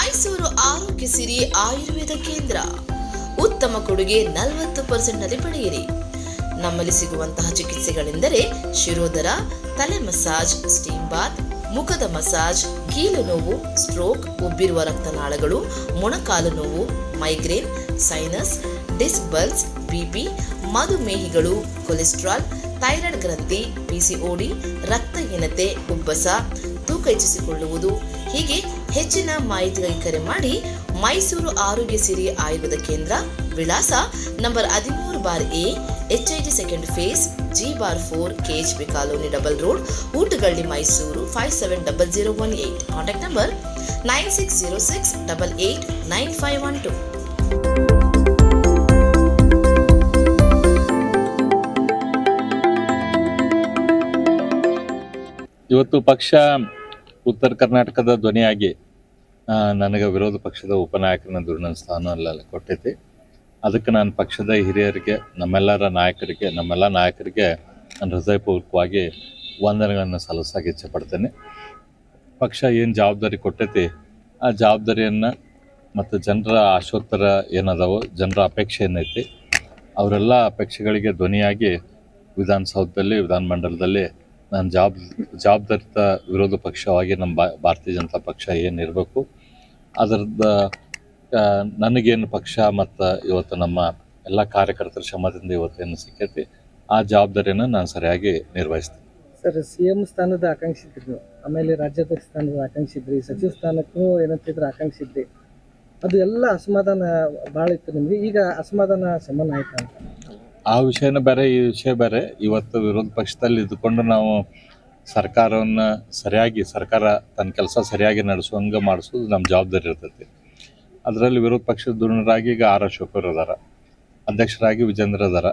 ಮೈಸೂರು ಆರೋಗ್ಯ ಸಿರಿ ಆಯುರ್ವೇದ ಕೇಂದ್ರ. ಉತ್ತಮ ಕೊಡುಗೆ 40% ಪಡೆಯಿರಿ. ನಮ್ಮಲ್ಲಿ ಸಿಗುವಂತಹ ಚಿಕಿತ್ಸೆಗಳೆಂದರೆ ಶಿರೋಧರ, ತಲೆ ಮಸಾಜ್, ಸ್ಟೀಮ್ ಬಾತ್, ಮುಖದ ಮಸಾಜ್, ಕೀಲು ನೋವು, ಸ್ಟ್ರೋಕ್, ಉಬ್ಬಿರುವ ರಕ್ತನಾಳಗಳು, ಮೊಣಕಾಲು ನೋವು, migraine, sinus, disc ಬಲ್ಸ್, BP, ಮಧುಮೇಹಿಗಳು, cholesterol, thyroid ಗ್ರಂಥಿ, ಪಿಸಿಒಡಿ, ರಕ್ತಹೀನತೆ, ಉಬ್ಬಸ, ತೂಕ ಹೆಚ್ಚಿಸಿಕೊಳ್ಳುವುದು ಹೀಗೆ ಹೆಚ್ಚಿನ ಮಾಹಿತಿಗಾಗಿ ಕರೆ ಮಾಡಿ. ಮೈಸೂರು ಆರೋಗ್ಯ ಸಿರಿ ಆಯುರ್ವೇದ ಕೇಂದ್ರ, ವಿಳಾಸ number 13/A, HID second phase, G/4, KHP colony, double road, Ootagalli, Mysuru 570018. Contact number 9606889512. ಇವತ್ತು ಪಕ್ಷ ಉತ್ತರ ಕರ್ನಾಟಕದ ಧ್ವನಿಯಾಗಿ ನನಗೆ ವಿರೋಧ ಪಕ್ಷದ ಉಪನಾಯಕನ ದುರ್ನ ಸ್ಥಾನ ಅಲ್ಲೆಲ್ಲ ಕೊಟ್ಟೈತಿ. ಅದಕ್ಕೆ ನಾನು ಪಕ್ಷದ ಹಿರಿಯರಿಗೆ, ನಮ್ಮೆಲ್ಲ ನಾಯಕರಿಗೆ ನಾನು ಹೃದಯಪೂರ್ವಕವಾಗಿ ವಂದನೆಗಳನ್ನು ಸಲ್ಲಿಸಕ್ಕೆ ಇಚ್ಛೆಪಡ್ತೇನೆ. ಪಕ್ಷ ಏನು ಜವಾಬ್ದಾರಿ ಕೊಟ್ಟೈತಿ ಆ ಜವಾಬ್ದಾರಿಯನ್ನು ಮತ್ತು ಜನರ ಆಶೋತ್ತರ ಏನದಾವೋ, ಜನರ ಅಪೇಕ್ಷೆ ಏನೈತಿ, ಅವರೆಲ್ಲ ಅಪೇಕ್ಷೆಗಳಿಗೆ ಧ್ವನಿಯಾಗಿ ವಿಧಾನಸೌಧದಲ್ಲಿ, ವಿಧಾನಮಂಡಲದಲ್ಲಿ ನಾನು ಜವಾಬ್ದಾರಿತ ವಿರೋಧ ಪಕ್ಷವಾಗಿ ನಮ್ಮ ಭಾರತೀಯ ಜನತಾ ಪಕ್ಷ ಏನಿರಬೇಕು ಅದರದ್ದು ನನಗೇನು ಪಕ್ಷ ಮತ್ತು ಇವತ್ತು ನಮ್ಮ ಎಲ್ಲ ಕಾರ್ಯಕರ್ತರ ಶ್ರಮದಿಂದ ಇವತ್ತೇನು ಸಿಕ್ಕೈತಿ ಆ ಜವಾಬ್ದಾರಿಯನ್ನು ನಾನು ಸರಿಯಾಗಿ ನಿರ್ವಹಿಸ್ತೀನಿ. ಸರ್, CM ಸ್ಥಾನದ ಆಕಾಂಕ್ಷಿ ಇದ್ರಿ, ಆಮೇಲೆ ರಾಜ್ಯಾಧ್ಯಕ್ಷ ಸ್ಥಾನದ ಆಕಾಂಕ್ಷಿ ಇದ್ರಿ, ಸಚಿವ ಸ್ಥಾನಕ್ಕೂ ಏನಂತಿದ್ರೆ ಆಕಾಂಕ್ಷಿ ಇದ್ರಿ. ಅದು ಎಲ್ಲ ಅಸಮಾಧಾನ ಭಾಳ ಇತ್ತು ನಿಮಗೆ. ಈಗ ಅಸಮಾಧಾನ ಶಮನ ಆಯ್ತಾ ಅಂತ? ಆ ವಿಷಯನ ಬೇರೆ, ಈ ವಿಷಯ ಬೇರೆ. ಇವತ್ತು ವಿರೋಧ ಪಕ್ಷದಲ್ಲಿ ಇದ್ದುಕೊಂಡು ನಾವು ಸರ್ಕಾರವನ್ನು ಸರ್ಕಾರ ತನ್ನ ಕೆಲಸ ಸರಿಯಾಗಿ ನಡೆಸುವಂಗೆ ಮಾಡಿಸೋದು ನಮ್ಮ ಜವಾಬ್ದಾರಿ ಇರ್ತೈತಿ. ಅದರಲ್ಲಿ ವಿರೋಧ ಪಕ್ಷದ ಧುರೀಣರಾಗಿ ಈಗ ಆರ್ ಅಶೋಕರು ಅದಾರ, ಅಧ್ಯಕ್ಷರಾಗಿ ವಿಜೇಂದ್ರ ಅದಾರ,